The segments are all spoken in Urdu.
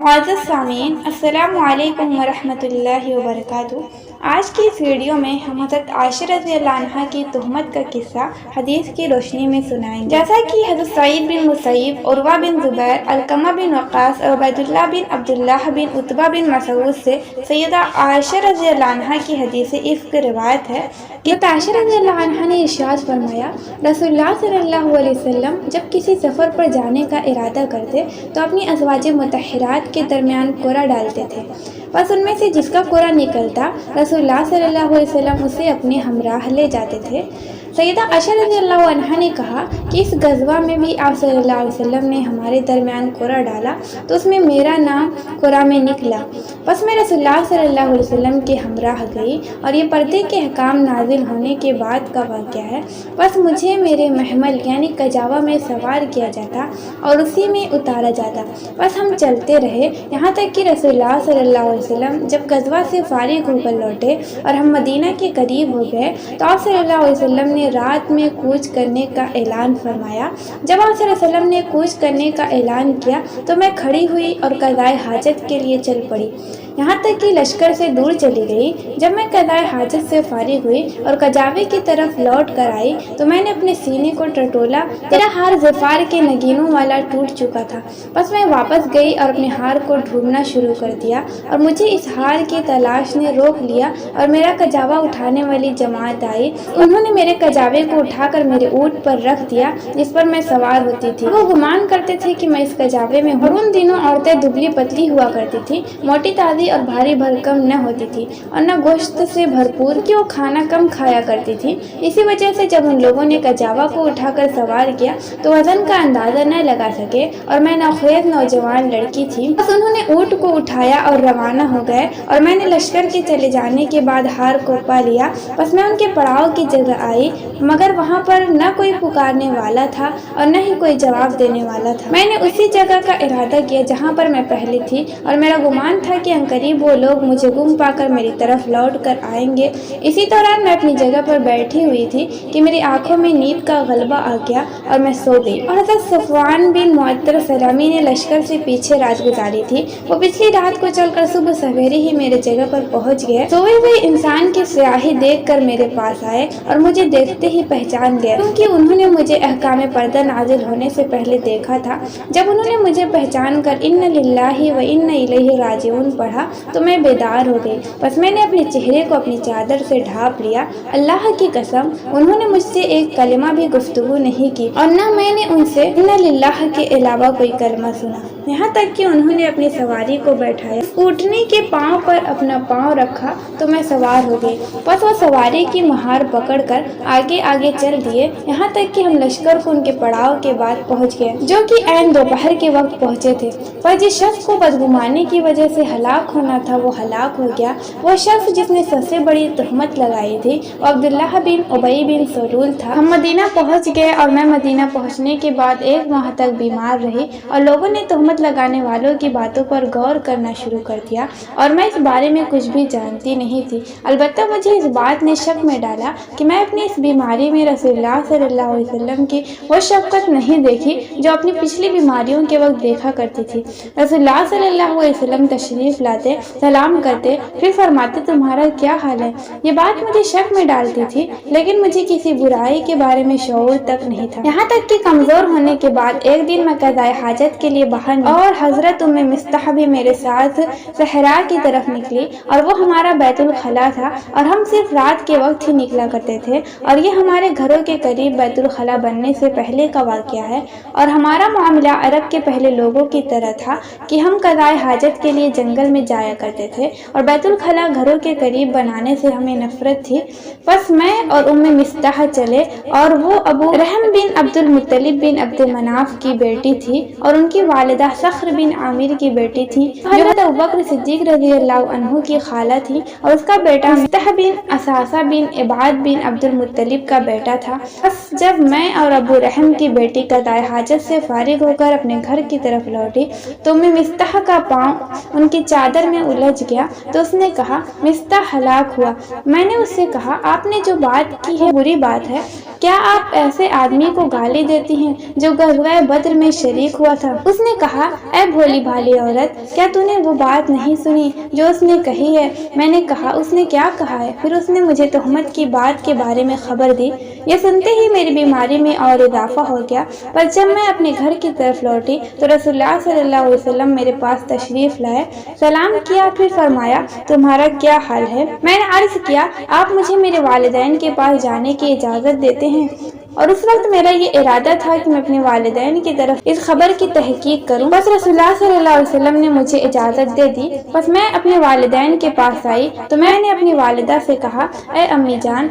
معزز سامعین، السلام علیکم ورحمۃ اللہ وبرکاتہ۔ آج کی اس ویڈیو میں ہم حضرت عائشہ رضی اللہ عنہا کی تہمت کا قصہ حدیث کی روشنی میں سنائیں گے۔ جیسا کہ حضرت سعید بن مسیب، عروہ بن زبیر، علقمہ بن وقاص اور عبید اللہ بن عبداللہ بن عتبہ بن مسعود سے سیدہ عائشہ رضی اللہ عنہا کی حدیث افک روایت ہے کہ عائشہ رضی اللہ عنہا نے ارشاد فرمایا، رسول اللہ صلی اللہ علیہ وسلم جب کسی سفر پر جانے کا ارادہ کرتے تو اپنی ازواج مطہرات کے درمیان قرعہ ڈالتے تھے، بس ان میں سے جس کا قرعہ نکلتا رسول اللہ صلی اللہ علیہ وسلم اسے اپنے ہمراہ لے جاتے تھے۔ سیدہ عائشہ رضی اللہ عنہا نے کہا کہ اس غزوہ میں بھی آپ صلی اللہ علیہ وسلم نے ہمارے درمیان قرعہ ڈالا تو اس میں میرا نام قرعہ میں نکلا، بس میں رسول اللہ صلی اللہ علیہ وسلم کے ہمراہ گئی، اور یہ پردے کے احکام نازل ہونے کے بعد کا واقعہ ہے۔ بس مجھے میرے محمل یعنی کجاوا میں سوار کیا جاتا اور اسی میں اتارا جاتا، بس ہم چلتے رہے یہاں تک کہ رسول اللہ صلی اللہ علیہ وسلم جب غزوہ سے فارغ ہو کر لوٹے اور ہم مدینہ کے قریب ہو گئے تو آپ صلی اللہ علیہ وسلم نے رات میں کوچ کرنے کا اعلان فرمایا۔ جب آپ صلی اللہ علیہ وسلم نے کوچ کرنے کا اعلان کیا تو میں کھڑی ہوئی اور قضائے حاجت کے لیے چل پڑی، یہاں تک کہ لشکر سے دور چلی گئی۔ جب میں قضائے حاجت سے فارغ ہوئی اور کجاوے کی طرف لوٹ کر آئی تو میں نے اپنے سینے کو ٹٹولا، میرا ہار ظفار کے نگینوں والا ٹوٹ چکا تھا، بس میں واپس گئی اور اپنے ہار کو ڈھونڈنا شروع کر دیا، اور مجھے اس ہار کی تلاش نے روک لیا، اور میرا کجاوا اٹھانے والی جماعت آئی، انہوں نے میرے کجاوے کو اٹھا کر میرے اونٹ پر رکھ دیا جس پر میں سوار ہوتی تھی۔ وہ گمان کرتے تھے کہ میں اس کجاوے میں ہوں، اور ان دنوں عورتیں دبلی پتلی ہوا کرتی تھی، موٹی تازی اور بھاری بھرکم نہ ہوتی تھی اور نہ گوشت سے بھرپور، کہ وہ کھانا کم کھایا کرتی تھی۔ اسی وجہ سے جب ان لوگوں نے کجاوا کو اٹھا کر سوار کیا تو وزن کا اندازہ نہ لگا سکے، اور میں نوخیز نوجوان لڑکی تھی، بس انہوں نے اونٹ کو اٹھایا اور روانہ ہو گئے، اور میں نے لشکر کے چلے جانے کے بعد ہار کو پا لیا۔ بس میں ان کے پڑاؤ کی جگہ آئی، مگر وہاں پر نہ کوئی پکارنے والا تھا اور نہ ہی کوئی جواب دینے والا تھا۔ میں نے اسی جگہ کا ارادہ کیا جہاں پر میں پہلے تھی، اور میرا گمان تھا کہ عنقریب وہ لوگ مجھے گم پا کر میری طرف لوٹ کر آئیں گے۔ اسی دوران میں اپنی جگہ پر بیٹھی ہوئی تھی کہ میری آنکھوں میں نیند کا غلبہ آ گیا اور میں سو گئی۔ اور حضرت صفوان بن معطل سلمی نے لشکر سے پیچھے رات گزاری تھی، وہ پچھلی رات کو چل کر صبح سویرے ہی میرے جگہ پر پہنچ گئے۔ سوئے ہوئے انسان کی سیاہی دیکھ کر میرے پاس آئے اور مجھے دیکھتے ہی پہچان گئے، کیونکہ انہوں نے مجھے احکام پردہ نازل ہونے سے پہلے دیکھا تھا۔ جب انہوں نے مجھے پہچان کر اِنَّ لِلَّهِ وَإِنَّ إِلَيْهِ راجعون پڑھا تو میں بیدار ہو گئی، بس میں نے اپنے چہرے کو اپنی چادر سے ڈھانپ لیا۔ اللہ کی قسم انہوں نے مجھ سے ایک کلمہ بھی گفتگو نہیں کی، اور نہ میں نے ان سے اِنَّ لِلَّهِ کے علاوہ کوئی کلمہ سنا، یہاں تک کہ انہوں نے اپنی سواری کو بیٹھایا، اونٹنی کے پاؤں پر اپنا پاؤں رکھا تو میں سوار ہو گئی، بس وہ سواری کی مہار پکڑ کر آگے آگے چل دیے، یہاں تک کہ ہم لشکر کو ان کے پڑاؤ کے بعد پہنچ گئے، جو کہ عین دوپہر کے وقت پہنچے تھے۔ پر جس شخص کو بدگمانی کی وجہ سے ہلاک ہونا تھا وہ ہلاک ہو گیا۔ وہ شخص جس نے سب سے بڑی تہمت لگائی تھی وہ عبداللہ بن ابی بن سلول تھا۔ ہم مدینہ پہنچ گئے، اور میں مدینہ پہنچنے کے بعد 1 ماہ تک بیمار رہی، اور لوگوں نے تہمت لگانے والوں کی باتوں پر غور کرنا شروع کر دیا، اور میں اس بارے میں کچھ بھی جانتی نہیں تھی۔ البتہ مجھے اس بات نے شک میں ڈالا کہ میں اپنی اس بیماری میں رسول اللہ صلی اللہ علیہ وسلم کی وہ شفقت نہیں دیکھی جو اپنی پچھلی بیماریوں کے وقت دیکھا کرتی تھی۔ رسول اللہ صلی اللہ علیہ وسلم تشریف لاتے، سلام کرتے، پھر فرماتے تمہارا کیا حال ہے۔ یہ بات مجھے شک میں ڈالتی تھی، لیکن مجھے کسی برائی کے بارے میں شعور تک نہیں تھا، یہاں تک کہ کمزور ہونے کے بعد ایک دن میں قضائے حاجت کے لیے باہر نکلی، اور حضرت ام مصطح بھی میرے ساتھ صحرا کی طرف نکلی، اور وہ ہمارا بیت الخلا تھا، اور ہم صرف رات کے وقت ہی نکلا کرتے تھے، اور یہ ہمارے گھروں کے قریب بیت الخلا بننے سے پہلے کا واقعہ ہے، اور ہمارا معاملہ عرب کے پہلے لوگوں کی طرح تھا کہ ہم قضائے حاجت کے لیے جنگل میں جایا کرتے تھے، اور بیت الخلا گھروں کے قریب بنانے سے ہمیں نفرت تھی۔ بس میں اور ام مصطح چلے، اور وہ ابو رحم بن عبد المطلب بن عبد مناف کی بیٹی تھی، اور ان کی والدہ صخر بن عامر کی بیٹی تھی، جو حضرت ابوبکر صدیق رضی اللہ عنہ کی خالہ تھی، اور اس کا بیٹا مصطح بن اساسہ بن عباد بن عبد المطلب کا بیٹا تھا۔ بس جب میں اور ابو رحم کی بیٹی قضائے حاجت سے فارغ ہو کر اپنے گھر کی طرف لوٹی تو ام مصطح کا پاؤں ان کی چادر میں الجھ گیا، تو اس نے کہا مصطح ہلاک ہوا۔ میں نے اس سے کہا آپ نے جو بات کی ہے بری بات ہے، کیا آپ ایسے آدمی کو گالی دیتی ہیں جو غزوہ بدر میں شریک ہوا تھا؟ اس نے کہا کہا اے بھولی بھالی عورت، کیا تو نے وہ بات نہیں سنی جو اس نے کہی ہے؟ میں نے کہا اس نے کیا کہا ہے؟ پھر اس نے مجھے تہمت کی بات کے بارے میں خبر دی۔ یہ سنتے ہی میری بیماری میں اور اضافہ ہو گیا۔ پر جب میں اپنے گھر کی طرف لوٹی تو رسول اللہ صلی اللہ علیہ وسلم میرے پاس تشریف لائے، سلام کیا، پھر فرمایا تمہارا کیا حال ہے؟ میں نے عرض کیا آپ مجھے میرے والدین کے پاس جانے کی اجازت دیتے ہیں؟ اور اس وقت میرا یہ ارادہ تھا کہ میں اپنے والدین کی طرف اس خبر کی تحقیق کروں۔ بس رسول اللہ صلی اللہ علیہ وسلم نے مجھے اجازت دے دی۔ بس میں اپنے والدین کے پاس آئی تو میں نے اپنی والدہ سے کہا اے امی جان،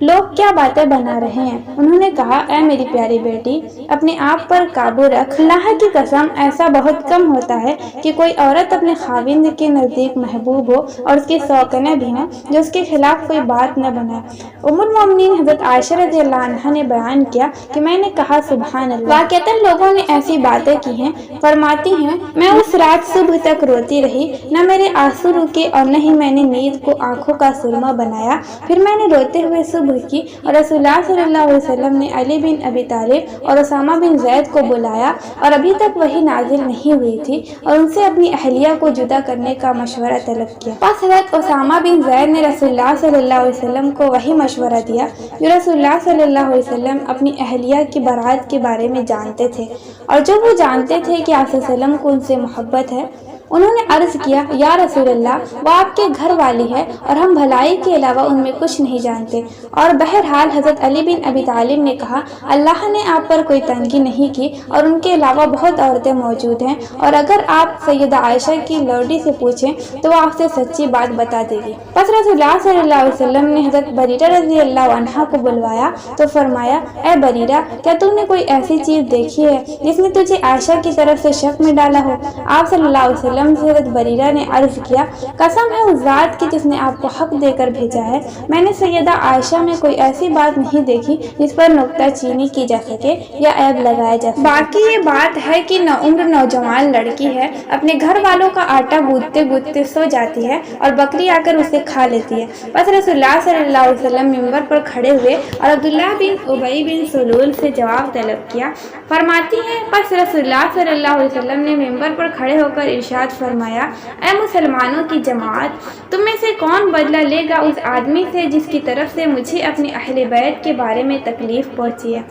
لوگ کیا باتیں بنا رہے ہیں؟ انہوں نے کہا اے میری پیاری بیٹی، اپنے آپ پر قابو رکھ۔ اللہ کی قسم ایسا بہت کم ہوتا ہے کہ کوئی عورت اپنے خاوند کے نزدیک محبوب ہو اور اس کی سوکنیں بھی ہوں جو اس کے خلاف کوئی بات نہ بنائے۔ ام المومنین حضرت عائشہ رضی اللہ عنہا نے بیان کیا کہ میں نے کہا سبحان اللہ، واقعتاً لوگوں نے ایسی باتیں کی ہیں۔ فرماتی ہیں میں اس رات صبح تک روتی رہی، نہ میرے آنسو رکے اور نہ ہی میں نے نیند کو آنکھوں کا سرما بنایا۔ پھر میں نے روتے ہوئے صبح کی اور رسول اللہ صلی اللہ علیہ وسلم نے علی بن ابی طالب اور اسامہ بن زید کو بلایا اور ابھی تک وہی نازل نہیں ہوئی تھی اور ان سے اپنی اہلیہ کو جدا کرنے کا مشورہ طلب کیا۔ پس حضرت اسامہ بن زید نے رسول اللہ صلی اللہ علیہ وسلم کو وہی مشورہ دیا جو رسول اللہ صلی اللہ علیہ وسلم اپنی اہلیہ کی برات کے بارے میں جانتے تھے اور جو وہ جانتے تھے کہ آپ صلی اللہ علیہ وسلم کو ان سے محبت ہے۔ انہوں نے عرض کیا یا رسول اللہ، وہ آپ کے گھر والی ہے اور ہم بھلائی کے علاوہ ان میں کچھ نہیں جانتے۔ اور بہرحال حضرت علی بن ابی طالب نے کہا اللہ نے آپ پر کوئی تنگی نہیں کی اور ان کے علاوہ بہت عورتیں موجود ہیں، اور اگر آپ سیدہ عائشہ کی لوڈی سے پوچھیں تو وہ آپ سے سچی بات بتا دے گی۔ پس رسول اللہ صلی اللہ علیہ وسلم نے حضرت بریرہ رضی اللہ عنہا کو بلوایا تو فرمایا اے بریرہ، کیا تم نے کوئی ایسی چیز دیکھی ہے جس نے تجھے عائشہ کی طرف سے شک میں ڈالا ہو؟ آپ صلی اللہ علیہ وسلم سے حضرت بریرہ نے عرض کیا قسم ہے اس ذات کی جس نے آپ کو حق دے کر بھیجا ہے، میں نے سیدہ عائشہ میں کوئی ایسی بات نہیں دیکھی جس پر نکتہ چینی کی جا سکے یا عیب لگایا جا سکے۔ باقی یہ بات ہے کہ نوعمر نوجوان لڑکی ہے، اپنے گھر والوں کا آٹا گوندتے گوندتے سو جاتی ہے اور بکری آ کر اسے کھا لیتی ہے۔ بس رسول اللہ صلی اللہ علیہ وسلم ممبر پر کھڑے ہوئے اور عبداللہ بن ابی بن سلول سے جواب طلب کیا۔ فرماتی ہیں پس رسول اللہ صلی اللہ علیہ وسلم نے ممبر پر کھڑے ہو کر ارشاد فرمایا اے مسلمانوں کی جماعت، تم میں سے کون بدلہ لے گا اس آدمی سے جس کی طرف سے مجھے اپنے اہل بیت کے بارے میں تکلیف پہنچی ہے؟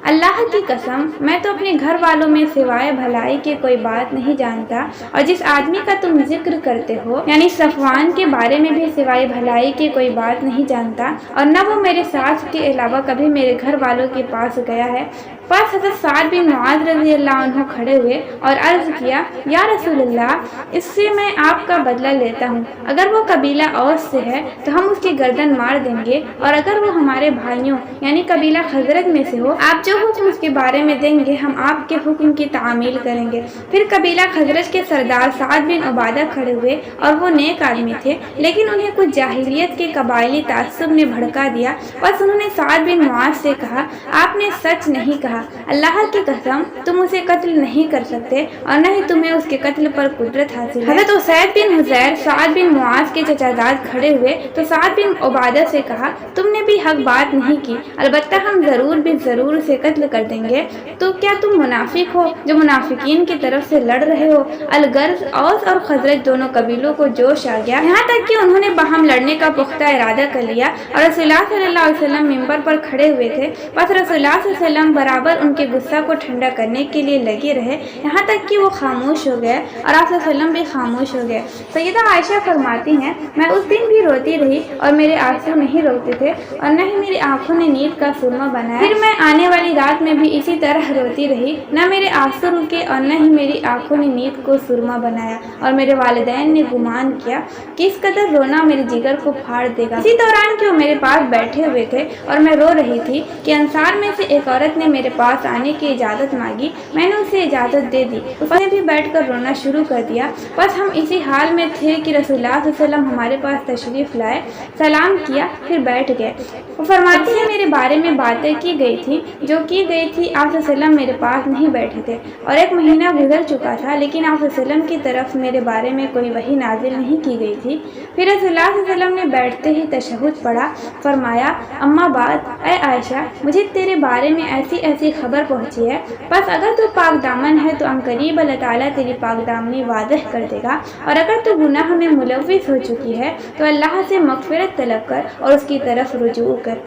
اللہ کی قسم میں تو اپنے گھر والوں میں سوائے بھلائی کے کوئی بات نہیں جانتا، اور جس آدمی کا تم ذکر کرتے ہو یعنی صفوان کے بارے میں بھی سوائے بھلائی کے کوئی بات نہیں جانتا، اور نہ وہ میرے ساتھ کے علاوہ کبھی میرے گھر والوں کے پاس گیا ہے۔ پس حضرت سعد بن معاذ رضی اللہ عنہ کھڑے ہوئے اور عرض کیا یا رسول اللہ، اس سے میں آپ کا بدلہ لیتا ہوں، اگر وہ قبیلہ اوس سے ہے تو ہم اس کی گردن مار دیں گے، اور اگر وہ ہمارے بھائیوں یعنی قبیلہ خزرج میں سے ہو، آپ جو حکم اس کے بارے میں دیں گے ہم آپ کے حکم کی تعمیل کریں گے۔ پھر قبیلہ خزرج کے سردار سعد بن عبادہ کھڑے ہوئے اور وہ نیک آدمی تھے، لیکن انہیں کچھ جاہلیت کے قبائلی تعصب نے بھڑکا دیا۔ بس انہوں نے سعد بن معاذ سے کہا آپ نے سچ نہیں کہا، اللہ کی قسم تم اسے قتل نہیں کر سکتے اور نہ ہی تمہیں اس کے قتل پر قدرت حاصل ہے۔ حضرت اسید بن حضیر سعد بن معاذ کے چچاداد کھڑے ہوئے تو سعد بن عبادہ سے کہا تم نے بھی حق بات نہیں کی، البتہ ہم ضرور بھی ضرور اسے قتل کر دیں گے۔ تو کیا تم منافق ہو جو منافقین کی طرف سے لڑ رہے ہو؟ الغرض اوس اور خزرج دونوں قبیلوں کو جوش آ گیا، یہاں تک کہ انہوں نے باہم لڑنے کا پختہ ارادہ کر لیا، اور رسول اللہ صلی اللہ علیہ وسلم ممبر پر کھڑے ہوئے تھے۔ بس رسول اللہ صلی اللہ علیہ وسلم برابر ان کے غصہ کو ٹھنڈا کرنے کے لیے لگے رہے، یہاں تک کہ وہ خاموش ہو گئے اور آپ صلی اللہ علیہ وسلم بھی خاموش ہو گئے۔ سیدہ عائشہ فرماتی ہیں میں اس دن بھی روتی رہی اور میرے آنسو نہیں روکتے تھے اور نہ ہی میری آنکھوں نے نیند کا سرما بنایا۔ پھر میں آنے والی رات میں بھی اسی طرح روتی رہی، نہ میرے آنسو رکے اور نہ ہی میری آنکھوں نے نیند کو سرما بنایا، اور میرے والدین نے گمان کیا کہ اس قدر رونا میرے جگر کو پھاڑ دے گا۔ اسی دوران کہ وہ میرے پاس بیٹھے ہوئے تھے اور میں رو رہی تھی کہ انصار میں سے ایک عورت نے میرے پاس آنے کی اجازت مانگی، میں نے اسے اجازت دے دی، اس نے بھی بیٹھ کر رونا شروع کر دیا۔ بس ہم اسی حال میں تھے کہ رسول اللہ صلی اللہ علیہ وسلم ہمارے پاس تشریف لائے، سلام کیا، پھر بیٹھ گئے۔ وہ فرماتی ہیں میرے بارے میں باتیں کی گئی تھی جو کی گئی تھی، آپ صلی اللہ علیہ وسلم میرے پاس نہیں بیٹھے تھے اور ایک مہینہ گزر چکا تھا، لیکن آپ صلی اللہ علیہ وسلم کی طرف میرے بارے میں کوئی وحی نازل نہیں کی گئی تھی۔ پھر رسول اللہ صلی اللہ علیہ وسلم نے بیٹھتے ہی تشہد پڑھا، فرمایا اما بعد، اے عائشہ، مجھے تیرے بارے میں ایسی ایسی ایسی خبر پہنچی ہے، بس اگر تو پاک دامن ہے تو عنقریب اللہ تعالیٰ تیری پاک دامنی واضح کر دے گا، اور اگر تو گناہ میں ملوث ہو چکی ہے تو اللہ سے مغفرت طلب کر اور اس کی طرف رجوع کر۔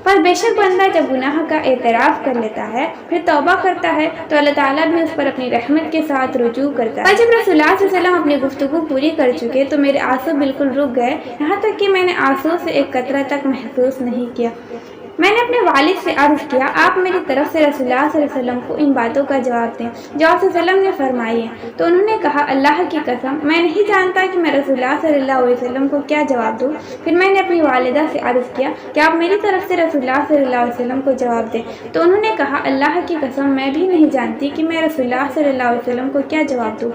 پر بے شک بندہ جب گناہ کا اعتراف کر لیتا ہے پھر توبہ کرتا ہے تو اللہ تعالیٰ بھی اس پر اپنی رحمت کے ساتھ رجوع کرتا ہے۔ جب رسول اللہ صلی اللہ علیہ وسلم اپنی گفتگو پوری کر چکے تو میرے آنسو بالکل رک گئے، یہاں تک کہ میں نے آنسو سے ایک قطرہ تک محسوس نہیں کیا۔ میں نے اپنے والد سے عرض کیا، آپ میری طرف سے رسول اللہ صلی اللہ علیہ وسلم کو ان باتوں کا جواب دیں جو آپ صلی اللہ علیہ وسلم نے فرمائی ہیں۔ تو انہوں نے کہا، اللہ کی قسم میں نہیں جانتا کہ میں رسول اللہ صلی اللہ علیہ وسلم کو کیا جواب دوں۔ پھر میں نے اپنی والدہ سے عرض کیا کہ آپ میری طرف سے رسول اللہ صلی اللہ علیہ وسلم کو جواب دیں۔ تو انہوں نے کہا، اللہ کی قسم میں بھی نہیں جانتی کہ میں رسول اللہ صلی اللہ علیہ وسلم کو کیا جواب دوں۔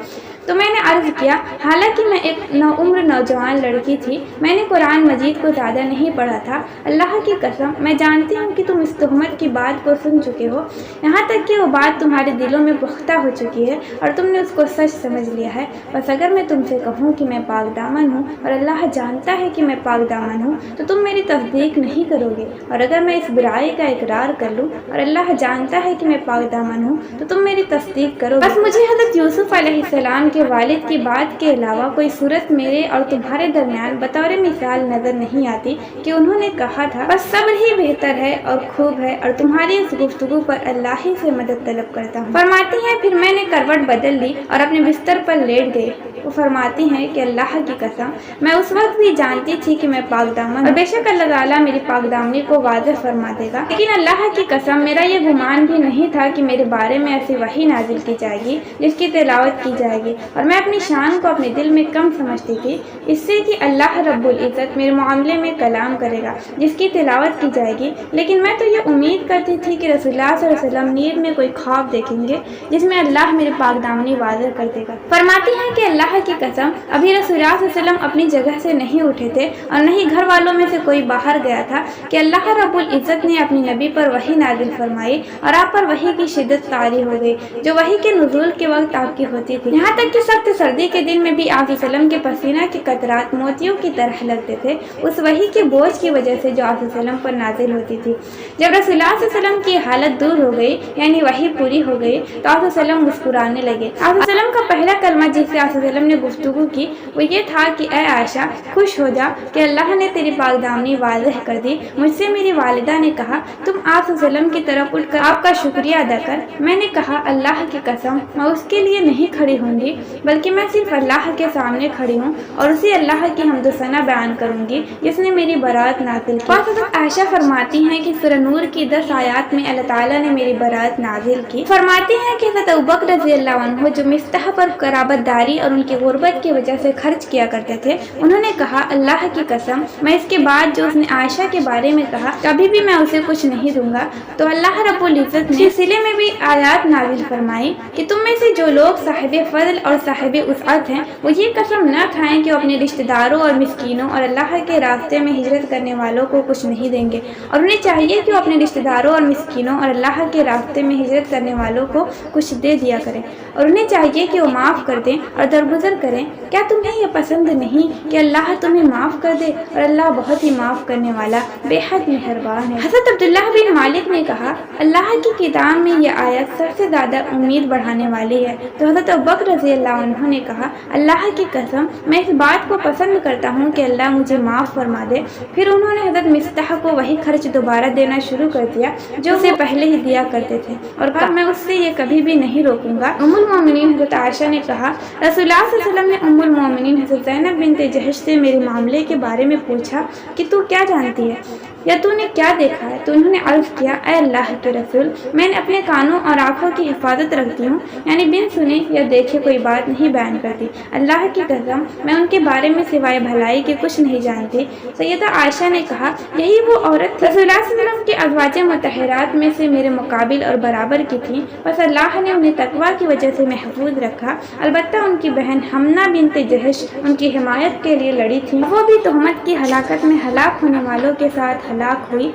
تو میں نے عرض کیا، حالانکہ میں ایک نوعمر نوجوان لڑکی تھی، میں نے قرآن مجید کو زیادہ نہیں پڑھا تھا، اللہ کی قسم میں جانتی ہوں کہ تم اس تہمت کی بات کو سن چکے ہو، یہاں تک کہ وہ بات تمہارے دلوں میں پختہ ہو چکی ہے اور تم نے اس کو سچ سمجھ لیا ہے۔ بس اگر میں تم سے کہوں کہ میں پاک دامن ہوں اور اللہ جانتا ہے کہ میں پاک دامن ہوں تو تم میری تصدیق نہیں کرو گے، اور اگر میں اس برائی کا اقرار کر لوں اور اللہ جانتا ہے کہ میں پاک دامن ہوں تو تم میری تصدیق کرو گے۔ بس مجھے حضرت یوسف علیہ السلام کے والد کی بات کے علاوہ کوئی صورت میرے اور تمہارے درمیان بطور مثال نظر نہیں آتی کہ انہوں نے کہا تھا، بس صبر ہی بہتر ہے اور خوب ہے، اور تمہاری اس گفتگو پر اللہ ہی سے مدد طلب کرتا ہوں۔ فرماتی ہیں، پھر میں نے کروٹ بدل لی اور اپنے بستر پر لیٹ گئی۔ وہ فرماتی ہیں کہ اللہ کی قسم میں اس وقت بھی جانتی تھی کہ میں پاک دامن اور بے شک اللہ تعالیٰ میری پاک دامنی کو واضح فرما دے گا، لیکن اللہ کی قسم میرا یہ گمان بھی نہیں تھا کہ میرے بارے میں ایسی وحی نازل کی جائے گی جس کی تلاوت کی جائے گی، اور میں اپنی شان کو اپنے دل میں کم سمجھتی تھی اس سے کہ اللہ رب العزت میرے معاملے میں کلام کرے گا جس کی تلاوت کی جائے گی، لیکن میں تو یہ امید کرتی تھی کہ رسول اللہ صلی اللہ علیہ وسلم نیند میں کوئی خواب دیکھیں گے جس میں اللہ میرے پاک دامنی واضح کر دے گا۔ فرماتی ہیں کہ اللہ کی قسم ابھی رسول اللہ صلی اللہ علیہ وسلم اپنی جگہ سے نہیں اٹھے تھے اور نہ ہی گھر والوں میں سے کوئی باہر گیا تھا کہ اللہ رب العزت نے اپنی نبی پر وحی نازل فرمائی اور آپ پر وحی کی شدت طاری ہو گئی جو وحی کے نزول کے وقت آپ کی ہوتی تھی، یہاں تک کہ سخت سردی کے دن میں بھی آپ صلی اللہ علیہ وسلم کے پسینہ کے قطرات موتیوں کی طرح لگتے تھے اس وحی کے بوجھ کی وجہ سے جو آپ صلی اللہ علیہ وسلم پر نازل ہوتی تھی۔ جب رسول اللہ صلی اللہ علیہ وسلم کی حالت دور ہو گئی یعنی وحی پوری ہو گئی تو آپ صلی اللہ علیہ وسلم مسکرانے لگے۔ آپ صلی اللہ علیہ وسلم کا پہلا کلمہ جس سے آپ صلی اللہ علیہ وسلم نے گفتگو کی وہ یہ تھا کہ اے عائشہ خوش ہو جا کہ اللہ نے تیری پاک دامنی واضح کر دی۔ مجھ سے میری والدہ نے کہا تم آپ صلی اللہ علیہ وسلم کی طرف اٹھ کر آپ کا شکریہ ادا کر۔ میں نے کہا اللہ کی قسم میں اس کے لیے نہیں کھڑی ہوں گی بلکہ میں صرف اللہ کے سامنے کھڑی ہوں اور اسی اللہ کی حمد و ثنا بیان کروں گی جس نے میری برات نازل کی۔ حضرت عائشہ فرماتی ہیں کہ سورہ نور کی 10 آیات میں اللہ تعالیٰ نے میری برات نازل کی۔ فرماتی ہیں کہ حضرت ابوبکر رضی اللہ عنہ جو مصطح پر قرابت داری اور ان کی غربت کی وجہ سے خرچ کیا کرتے تھے، انہوں نے کہا اللہ کی قسم میں اس کے بعد جو اس نے عائشہ کے بارے میں کہا کبھی بھی میں اسے کچھ نہیں دوں گا۔ تو اللہ رب العزت نے سلسلے میں بھی آیات نازل فرمائی کہ تم میں سے جو لوگ صاحب فضل اور صاحب وسعت ہیں وہ یہ قسم نہ کھائیں کہ وہ اپنے رشتہ داروں اور مسکینوں اور اللہ کے راستے میں ہجرت کرنے والوں کو کچھ نہیں دیں گے، اور انہیں چاہیے کہ وہ اپنے رشتہ داروں اور مسکینوں اور اللہ کے راستے میں ہجرت کرنے والوں کو کچھ دے دیا کریں، اور انہیں چاہیے کہ وہ معاف کر دیں اور درگزر کریں۔ کیا تمہیں یہ پسند نہیں کہ اللہ تمہیں معاف کر دے، اور اللہ بہت ہی معاف کرنے والا بے حد مہربان ہے۔ حضرت عبداللہ بن مالک نے کہا اللہ کی کتاب میں یہ آیت سب سے زیادہ امید بڑھانے والی ہے۔ تو حضرت ابوبکر رضی اللہ عنہ نے کہا اللہ کی قسم میں اس بات کو پسند کرتا ہوں کہ اللہ مجھے معاف فرما دے۔ پھر انہوں نے حضرت مصطح کو وہی خرچ دوبارہ دینا شروع کر دیا جو اسے پہلے ہی دیا کرتے تھے، اور کہا میں اس سے یہ کبھی بھی نہیں روکوں گا۔ ام المومنین حضرت عائشہ نے کہا رسول اللہ صلی اللہ علیہ وسلم نے ام المومنین حضرت زینب بنت جحش سے میرے معاملے کے بارے میں پوچھا کہ تو کیا جانتی ہے یا تو نے کیا دیکھا ہے؟ تو انہوں نے عرض کیا اے اللہ کے رسول میں نے اپنے کانوں اور آنکھوں کی حفاظت رکھتی ہوں، یعنی بن سنے یا دیکھے کوئی بات نہیں بیان کرتی۔ اللہ کی قسم میں ان کے بارے میں سوائے بھلائی کے کچھ نہیں جانتی۔ سیدہ عائشہ نے کہا یہی وہ عورت رسول اللہ صلی اللہ علیہ وسلم کے ازواج مطہرات میں سے میرے مقابل اور برابر کی تھی، بس اللہ نے انہیں تقویٰ کی وجہ سے محفوظ رکھا۔ البتہ ان کی بہن حمنہ بنت جحش ان کی حمایت کے لیے لڑی تھی، وہ بھی تہمت کی ہلاکت میں ہلاک ہونے والوں کے ساتھ ہلاک ہوئی۔